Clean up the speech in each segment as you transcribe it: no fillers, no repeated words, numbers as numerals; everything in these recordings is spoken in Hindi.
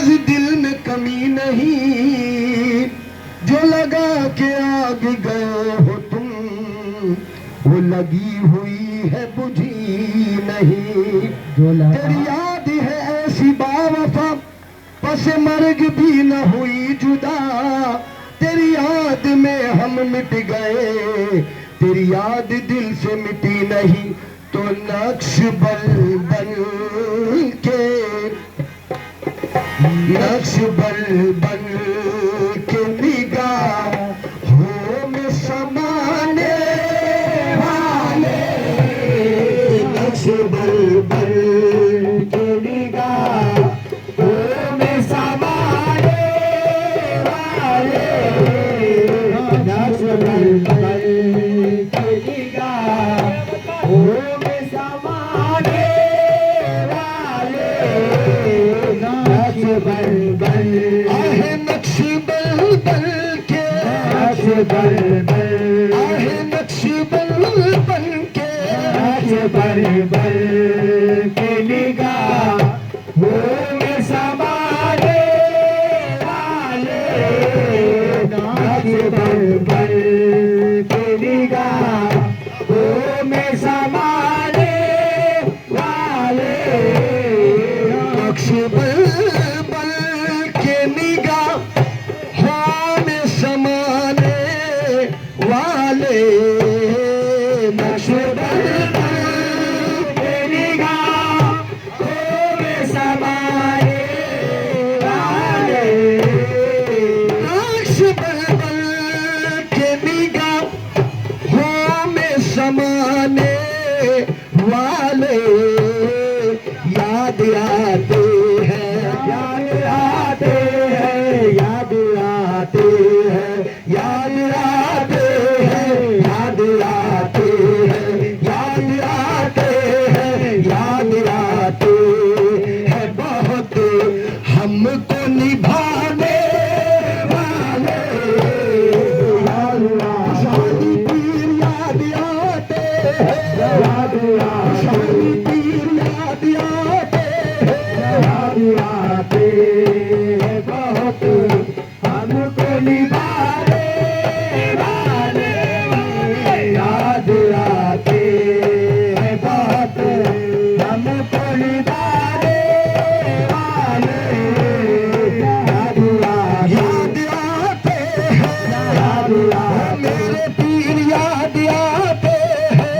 दिल में कमी नहीं, जो लगा के आग गए हो तुम, वो लगी हुई है बुझी नहीं। तेरी याद है ऐसी बावफा, बस मर्ग भी न हुई जुदा। तेरी याद में हम मिट गए, तेरी याद दिल से मिटी नहीं। तो नक्श बल बन के, नक्श बल बन के निगाहों में समाने वाले, नक्श बल बन के निगाहों में समाने वाले, नक्श बल बन के निगाहों में समाने वाले, नक्श बल बल आहे नक्श बल बल के, नक्श बल बल आहे नक्श बल बल के, नक्श बल बल के निगाहों में समाने वाले, नक्श बल बल के निगाहों में समाने वाले, नक्श बल वाले, नक्श बल के निगाहों में समाने वाले, नक्श बल के निगाहों में समाने वाले, याद आते हैं, याद आते हैं, याद आते हैं, याद आते हैं, याद आते हैं, याद आते हैं, याद आते हैं बहुत हमको निभाने वाले, शादी पीर याद आते हैं, याद शादी पीर याद आते हैं, याद आते हैं बहुत हमको निभाने वाले, याद आते हैं बहुत हमको निभाने वाले, याद आते हैं, याद मेरे पीर याद आते हैं,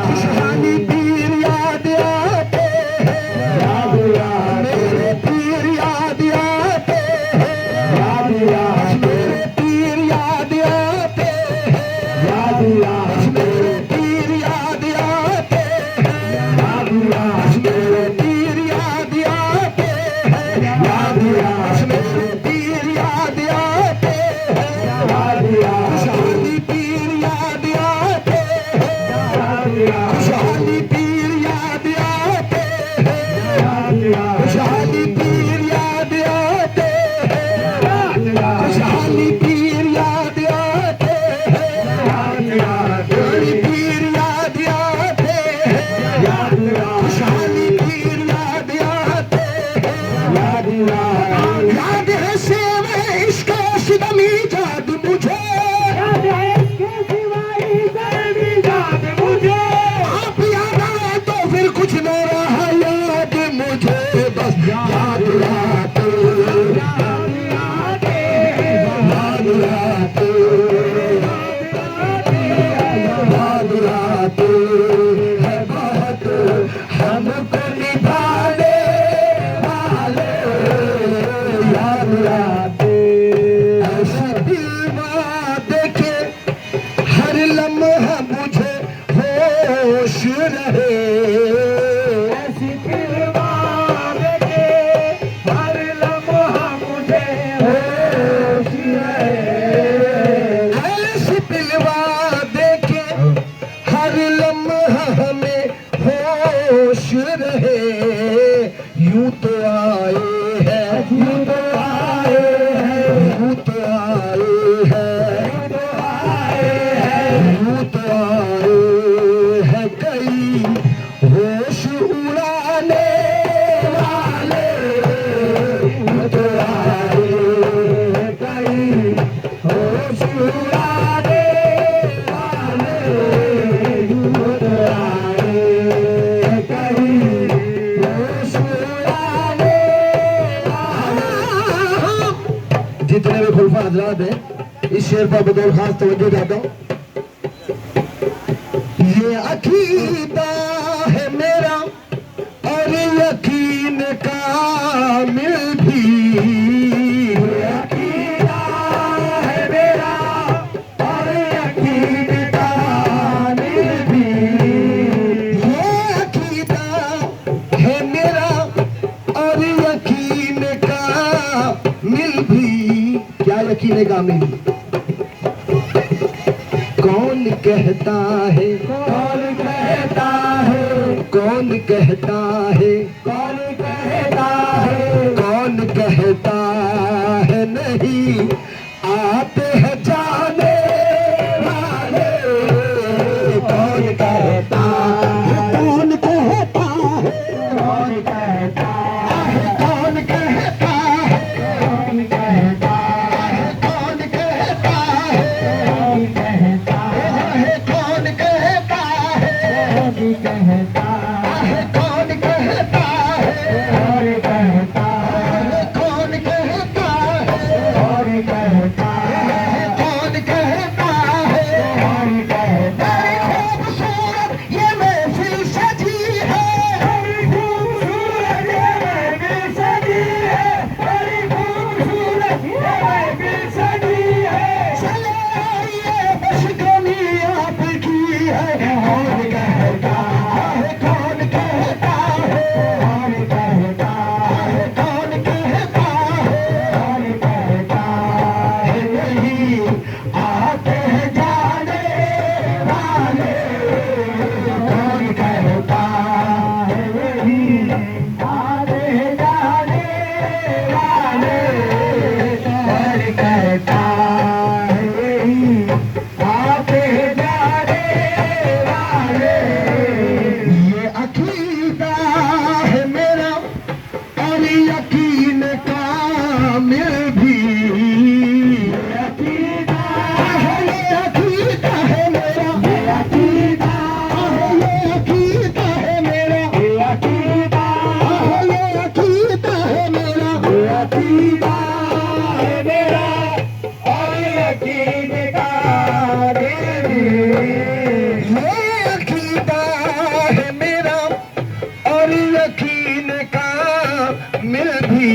खुशहाली पीर याद आते हैं, मेरे पीर याद आते हैं, मेरे पीर याद आते हैं, मेरे पीर याद आते हैं, मेरे पीर याद आते हैं, मेरे पीर याद आते हैं, खुशहाली पीर याद आते हैं, खुशहाली पीर याद आते हैं, खुशहाली पीर याद आते हैं, खुशहाली पीर याद आते हैं, बड़ी पीर याद आते हैं, खुशहाली पीर याद आते हैं, याद है सेवे इसका सिदमी जाद मुझे, याद है इसके सिवाय कोई याद मुझे, आप याद आए तो फिर कुछ न रहा याद मुझे, बस याद आते, याद आते, याद आते हैं बहुत हमको निभाने वाले, याद जितने भी खुलफा हजरात हैं इस शेर पर बतौर खास तवज्जो चाहता हूँ। ये अकीदा है मेरा और यकीन कामिल भी, ये अकीदा है मेरा और यकीन कामिल भी, ये अकीदा है मेरा और यकीन कामिल भी। क्या यकीन कामिल? कौन कहता है, कौन कहता है, कौन कहता है, कौन कहता है, कौन कहता है नहीं आते हैं जाने वाले, कौन कहता है, कौन कहता है, कौन कहता है, कौन कहता है, कौन कहता है, कौन कहता है, कौन कहता है, कौन कहता है, कौन कहता है, कौन कहता है, कौन कहता है, कौन कहता है, कौन कहता है, कौन कहता है, कौन कहता है। खूबसूरत ये महफिल सजी है, बड़ी खूबसूरत ये महफिल सजी है, बड़ी खूबसूरत ये महफिल सजी है। चले आइए बशगनी आपकी है, कौन कहता है, कौन कहता है, कौन कहता है, कौन कहता है, कौन कहता है नहीं आते हैं जाने वाले, कौन कहता है नहीं आते हैं जाने वाले, कौन कहता है नहीं आते हैं जाने वाले। ये अकीदा है मेरा और यकीन कामिल भी, ये अकीदा है, ये अकीदा है मेरा, ये अकीदा है, ये अकीदा है मेरा, ये अकीदा है, ये अकीदा है मेरा, ये अकीदा है मेरा और यकीन कामिल भी, ये अकीदा है मेरा और यकीन कामिल भी।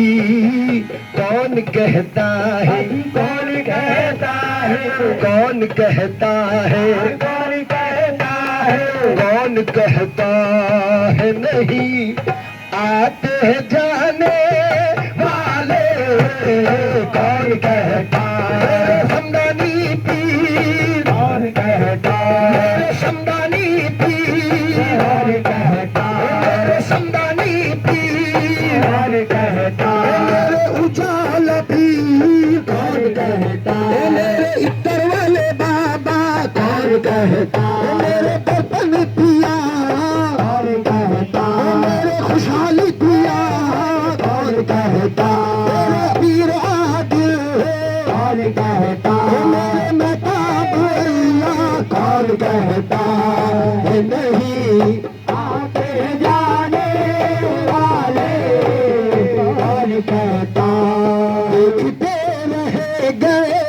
कौन कहता है, कौन कहता है, कौन कहता है, कौन कहता है, कौन कहता है नहीं आते हैं जाने वाले, कौन कहता है, समदानी पीर, कौन कहता है, समदानी पीर, कौन कहता है, समदानी पीर, कौन कहता है, उजाला पीर, कौन कहता है, मेरे इतर वाले बाबा, कौन कहता है, मेरे बर्तन पिया, कौन कहता है, मेरे खुशहाली पिया, कौन कहता है, मेरे पीर आदिल है, कौन कहता है, मेरे महताब अल्लाह, कौन कहता है नहीं आते जाने वाले, कौन कहता देखते रह गए।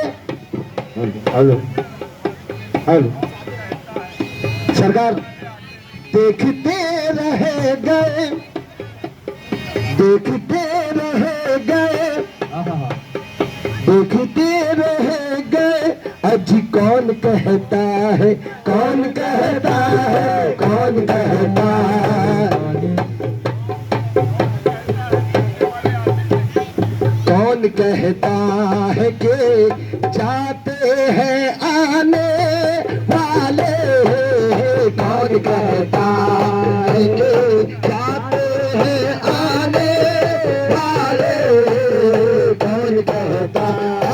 हेलो हेलो सरकार, देखते रह गए, देखते रह गए, देखते रह गए, अजी कौन कहता है, कौन कहता है, कौन कहता है, कौन कहता है कि जाते हैं आने वाले, कौन कहता है कि जाते हैं आने वाले, कौन कहता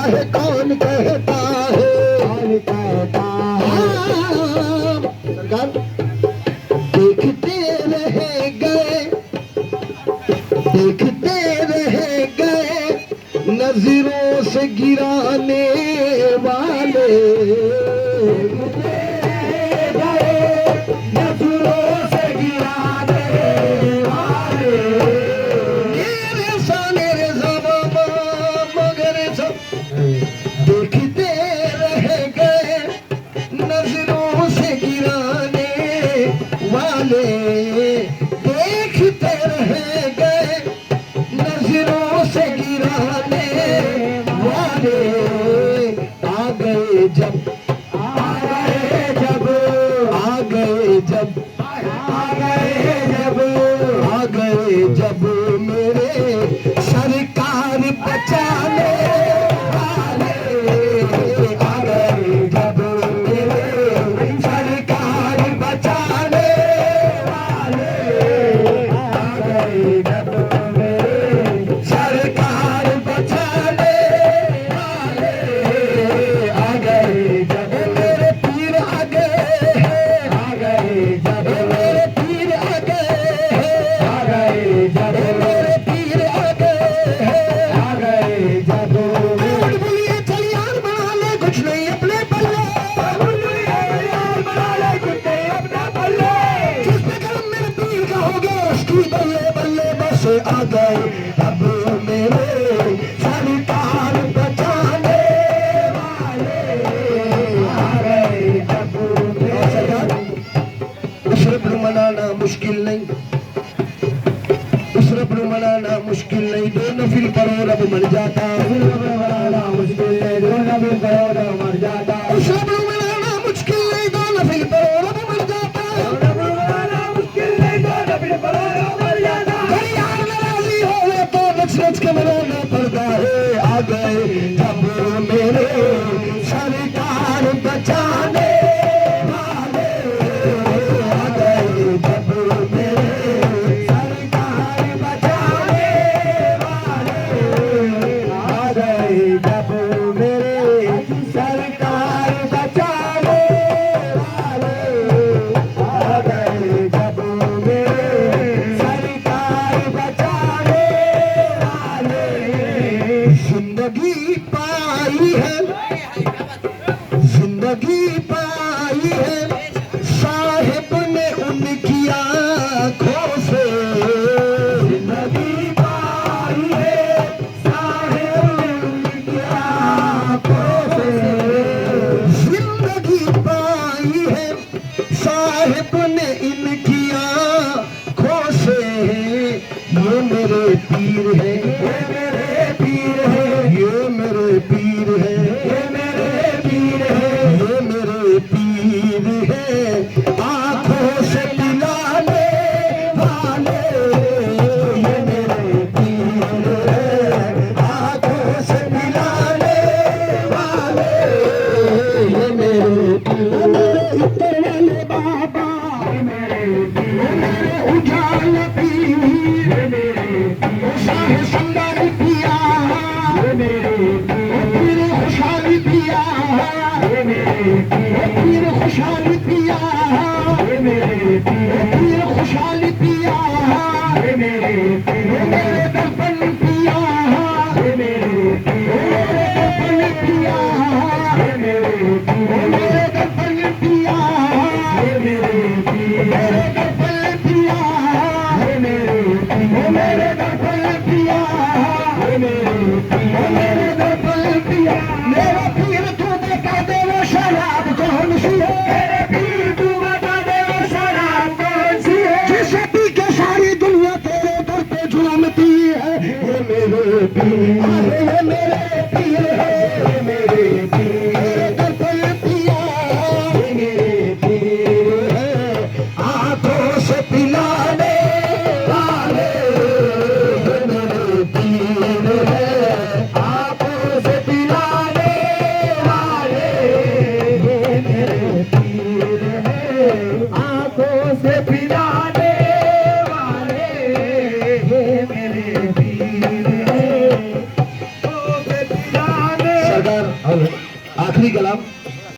है, कौन कहता है, कौन कहता है। सरकार देखते रह गए, देखते रह गए, नजरों से गिराने वाले, नजरों से गिराने वाले, सरकार बचाने वाले आ गए जब मेरे, सरकार बचाने वाले आ गए जब मेरे, सरकार बचाने वाले आ गए जब मेरे पीर आ गए जब मेरे पीर आ गए जब मेरे पीर आ गए जब बोलिए चलियान बना ले कुछ नहीं अपने पल्ले, बना ले कुछ नहीं अपना पल्ले, जिस पे कर्म मेरे पीर का हो गया उसकी बल्ले बल्ले बस आ गए अब मेरे, सरकार बचाने वाले आ गए जब मेरे। उसरब मनाना मुश्किल नहीं, उसरब मनाना मुश्किल नहीं, दो नफिल पढ़ो रब मर जाता, मनाना मुश्किल नहीं, दो नफिल पढ़ो रब मर जाता, उसरब मनाना मुश्किल नहीं, दो नफिल पढ़ो रब मर जाता, मनाना मुश्किल नहीं, दो नफिल पढ़ो रब मर जाता, यार नाराजी हो तो नच नच के मनाना पड़ता है आ गए जब मेरे, सरकार बचाने वाले आ गए जब मेरे, सरकार बचाने वाले आ गए जब मेरे, सरकार बचाने वाले आ गए जब मेरे, सरकार बचाने वाले। जिंदगी पाई है, जिंदगी पाई है साहिब ने उनकी आंखों से, जिंदगी पाई है साहिब ने उनकी आंखों से, जिंदगी पाई है साहिब ने इनकी आंखों से, ये मेरे पीर है, ये मेरे पीर है, ये मेरे पीर है, ये मेरे पीर है, ये मेरे पीर है, आंखों से पिलाने वाले, ये मेरे पीर है, आंखों से पिलाने वाले, ये मेरे पीर, मेरे इतर वाले बाबा, ये मेरे पीर, मेरे उजाल पीर, ये मेरे पीर, शाह संगार पिया, ये मेरे पीर, खुशहाली पिया, ये मेरे पीर, खुशहाली पिया, ये मेरे पीर, खुशहाली पिया, ये मेरे पीर, मेरे दर्पण पिया, ये मेरे पीर, दर्पण पिया, ये मेरे पीर, मेरे दर्पण पिया, ये मेरे पीर, मेरे दर्पण पिया, ये मेरे पीर, मेरे दर्पण पिया, ये मेरे पीर, मेरे दर्पण पिया, मेरा पीर तू बता दे वो शराब कौन सी है, मेरे पीर तू बता दे वो शराब कौन सी है, जिसे पी के सारी दुनिया तेरे दर पे झूमती है, ये मेरे पीर, ये मेरे पीर है, ये मेरे पीर, मेरे दर्पण पिया, ये मेरे पीर है, आंखों से पिलाने वाले, ये मेरे पीर है, आंखों से पिलाने वाले, ये मेरे पीर है, आंखों से